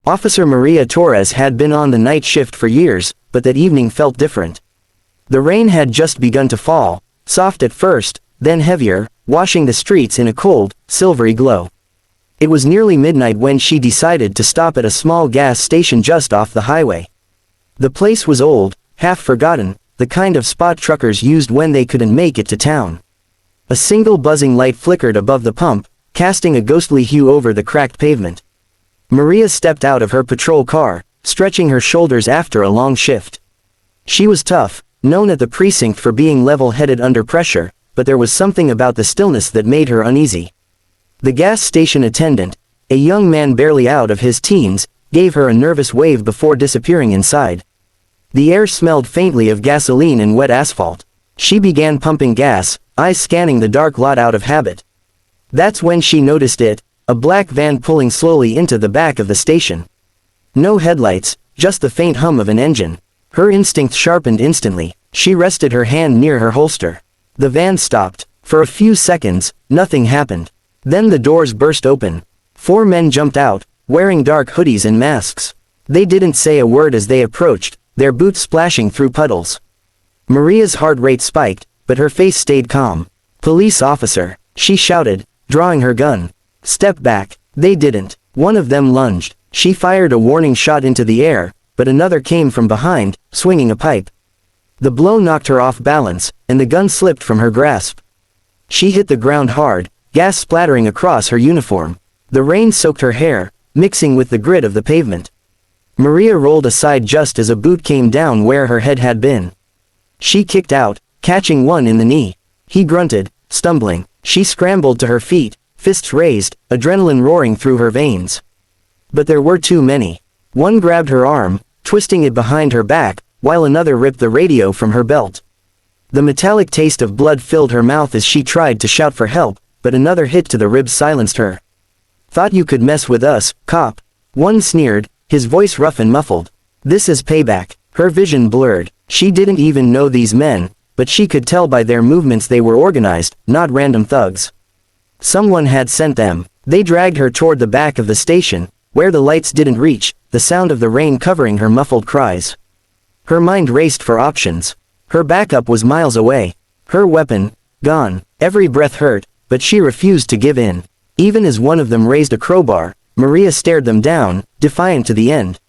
Officer Maria Torres had been on the night shift for years, but that evening felt different. The rain had just begun to fall, soft at first, then heavier, washing the streets in a cold, silvery glow. It was nearly midnight when she decided to stop at a small gas station just off the highway. The place was old, half forgotten, the kind of spot truckers used when they couldn't make it to town. A single buzzing light flickered above the pump, casting a ghostly hue over the cracked pavement. Maria stepped out of her patrol car, stretching her shoulders after a long shift. She was tough, known at the precinct for being level-headed under pressure, but there was something about the stillness that made her uneasy. The gas station attendant, a young man barely out of his teens, gave her a nervous wave before disappearing inside. The air smelled faintly of gasoline and wet asphalt. She began pumping gas, eyes scanning the dark lot out of habit. That's when she noticed it, a black van pulling slowly into the back of the station. No headlights, just the faint hum of an engine. Her instinct sharpened instantly. She rested her hand near her holster. The van stopped. For a few seconds, nothing happened. Then the doors burst open. 4 men jumped out, wearing dark hoodies and masks. They didn't say a word as they approached, their boots splashing through puddles. Maria's heart rate spiked, but her face stayed calm. "Police officer," she shouted, drawing her gun. "Step back." They didn't. One of them lunged. She fired a warning shot into the air, but another came from behind, swinging a pipe. The blow knocked her off balance, and the gun slipped from her grasp. She hit the ground hard, gas splattering across her uniform. The rain soaked her hair, mixing with the grit of the pavement. Maria rolled aside just as a boot came down where her head had been. She kicked out, catching one in the knee. He grunted, stumbling. She scrambled to her feet, fists raised, adrenaline roaring through her veins. But there were too many. One grabbed her arm, twisting it behind her back, while another ripped the radio from her belt. The metallic taste of blood filled her mouth as she tried to shout for help, but another hit to the ribs silenced her. "Thought you could mess with us, cop." One sneered, his voice rough and muffled. "This is payback." Her vision blurred. She didn't even know these men, but she could tell by their movements they were organized, not random thugs. Someone had sent them. They dragged her toward the back of the station, where the lights didn't reach, the sound of the rain covering her muffled cries. Her mind raced for options. Her backup was miles away. Her weapon, gone. Every breath hurt, but she refused to give in. Even as one of them raised a crowbar, Maria stared them down, defiant to the end.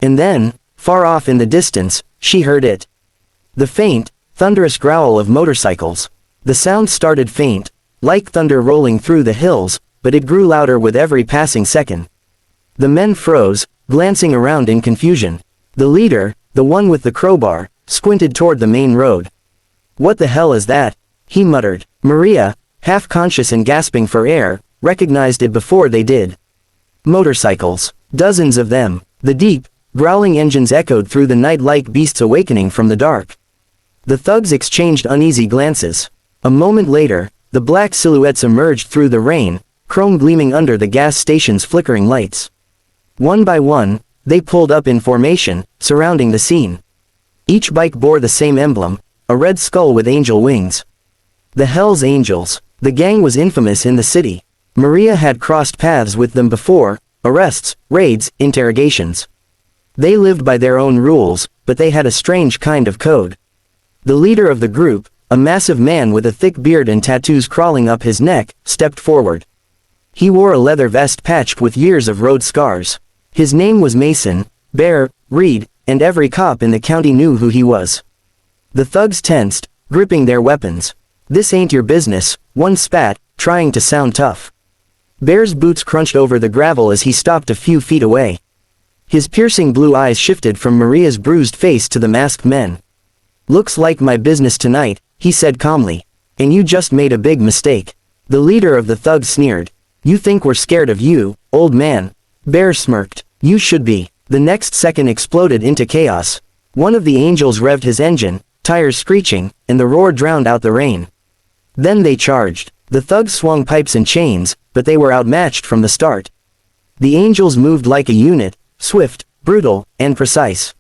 And then, far off in the distance, she heard it. The faint, thunderous growl of motorcycles. The sound started faint, like thunder rolling through the hills, but it grew louder with every passing second. The men froze, glancing around in confusion. The leader, the one with the crowbar, squinted toward the main road. "What the hell is that?" he muttered. Maria, half-conscious and gasping for air, recognized it before they did. Motorcycles. Dozens of them. The deep, growling engines echoed through the night like beasts awakening from the dark. The thugs exchanged uneasy glances. A moment later, the black silhouettes emerged through the rain, chrome gleaming under the gas station's flickering lights. One by one, they pulled up in formation, surrounding the scene. Each bike bore the same emblem, a red skull with angel wings. The Hells Angels. The gang was infamous in the city. Maria had crossed paths with them before, arrests, raids, interrogations. They lived by their own rules, but they had a strange kind of code. The leader of the group, a massive man with a thick beard and tattoos crawling up his neck, stepped forward. He wore a leather vest patched with years of road scars. His name was Mason, Bear, Reed, and every cop in the county knew who he was. The thugs tensed, gripping their weapons. "This ain't your business," one spat, trying to sound tough. Bear's boots crunched over the gravel as he stopped a few feet away. His piercing blue eyes shifted from Maria's bruised face to the masked men. "Looks like my business tonight," he said calmly. "And you just made a big mistake." The leader of the thugs sneered. "You think we're scared of you, old man?" Bear smirked. "You should be." The next second exploded into chaos. One of the angels revved his engine, tires screeching, and the roar drowned out the rain. Then they charged. The thugs swung pipes and chains, but they were outmatched from the start. The angels moved like a unit, swift, brutal, and precise.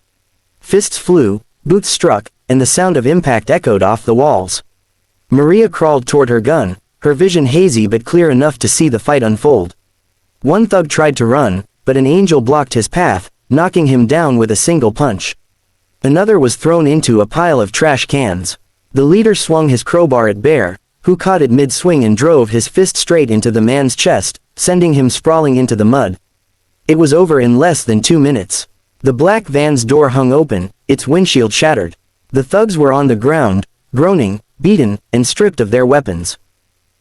Fists flew, boots struck, and the sound of impact echoed off the walls. Maria crawled toward her gun, her vision hazy but clear enough to see the fight unfold. One thug tried to run, but an angel blocked his path, knocking him down with a single punch. Another was thrown into a pile of trash cans. The leader swung his crowbar at Bear, who caught it mid-swing and drove his fist straight into the man's chest, sending him sprawling into the mud. It was over in less than 2 minutes. The black van's door hung open, its windshield shattered. The thugs were on the ground, groaning, beaten, and stripped of their weapons.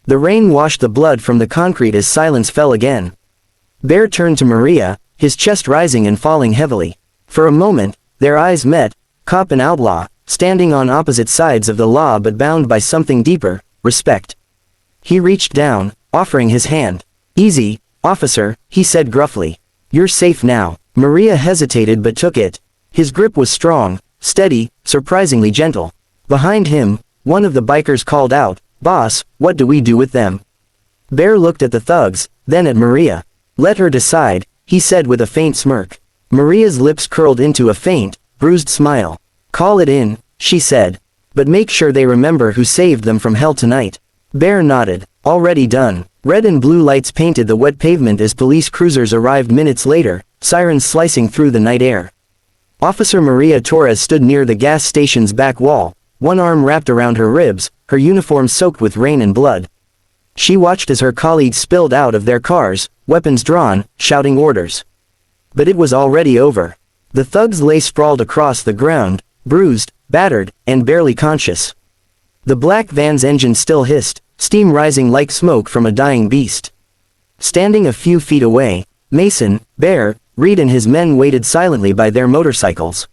The rain washed the blood from the concrete as silence fell again. Bear turned to Maria, his chest rising and falling heavily. For a moment, their eyes met, cop and outlaw, standing on opposite sides of the law but bound by something deeper, respect. He reached down, offering his hand. "Easy, officer," he said gruffly. "You're safe now." Maria hesitated but took it. His grip was strong, steady, surprisingly gentle. Behind him, one of the bikers called out, "Boss, what do we do with them?" Bear looked at the thugs, then at Maria. "Let her decide," he said with a faint smirk. Maria's lips curled into a faint, bruised smile. "Call it in," she said. "But make sure they remember who saved them from hell tonight." Bear nodded. "Already done." Red and blue lights painted the wet pavement as police cruisers arrived minutes later, sirens slicing through the night air. Officer Maria Torres stood near the gas station's back wall, one arm wrapped around her ribs, her uniform soaked with rain and blood. She watched as her colleagues spilled out of their cars, weapons drawn, shouting orders. But it was already over. The thugs lay sprawled across the ground, bruised, battered, and barely conscious. The black van's engine still hissed, steam rising like smoke from a dying beast. Standing a few feet away, Mason, Bear, Reed and his men waited silently by their motorcycles.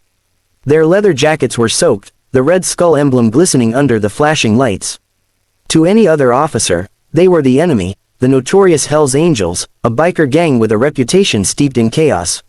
Their leather jackets were soaked, the red skull emblem glistening under the flashing lights. To any other officer, they were the enemy, the notorious Hells Angels, a biker gang with a reputation steeped in chaos.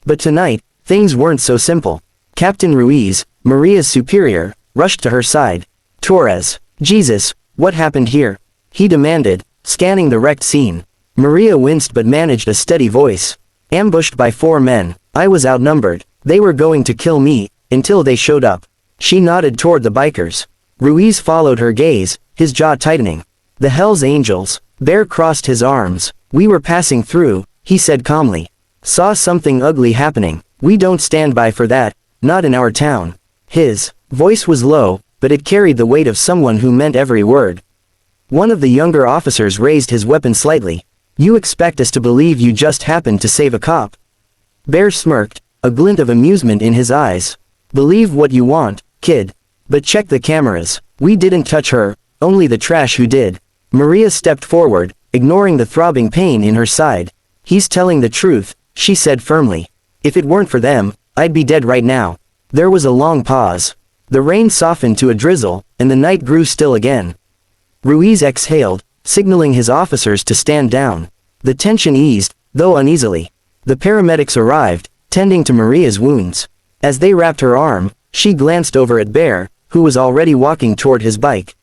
But tonight, things weren't so simple. Captain Ruiz, Maria's superior, rushed to her side. "Torres, Jesus, what happened here?" he demanded, scanning the wrecked scene. Maria winced but managed a steady voice. "Ambushed by 4 men, I was outnumbered. They were going to kill me, until they showed up." She nodded toward the bikers. Ruiz followed her gaze, his jaw tightening. "The Hells Angels." Bear crossed his arms. "We were passing through," he said calmly. "Saw something ugly happening. We don't stand by for that, not in our town." His voice was low, but it carried the weight of someone who meant every word. One of the younger officers raised his weapon slightly. "You expect us to believe you just happened to save a cop?" Bear smirked, a glint of amusement in his eyes. "Believe what you want, kid. But check the cameras. We didn't touch her, only the trash who did." Maria stepped forward, ignoring the throbbing pain in her side. "He's telling the truth," she said firmly. "If it weren't for them, I'd be dead right now." There was a long pause. The rain softened to a drizzle, and the night grew still again. Ruiz exhaled, signaling his officers to stand down. The tension eased, though uneasily. The paramedics arrived, tending to Maria's wounds. As they wrapped her arm, she glanced over at Bear, who was already walking toward his bike.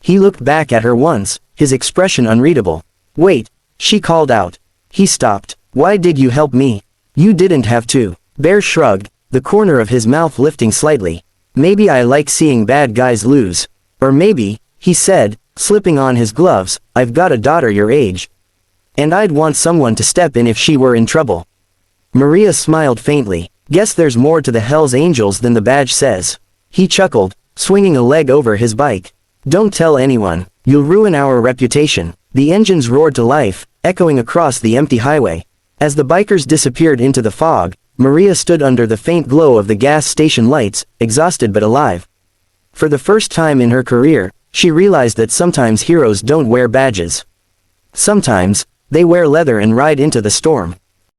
He looked back at her once, his expression unreadable. "Wait," she called out. He stopped. "Why did you help me? You didn't have to." Bear shrugged, the corner of his mouth lifting slightly. "Maybe I like seeing bad guys lose. Or maybe," he said, slipping on his gloves, "I've got a daughter your age. And I'd want someone to step in if she were in trouble." Maria smiled faintly. "Guess there's more to the Hells Angels than the badge says." He chuckled, swinging a leg over his bike. "Don't tell anyone, you'll ruin our reputation." The engines roared to life, echoing across the empty highway. As the bikers disappeared into the fog, Maria stood under the faint glow of the gas station lights, exhausted but alive. For the first time in her career, she realized that sometimes heroes don't wear badges. Sometimes, they wear leather and ride into the storm.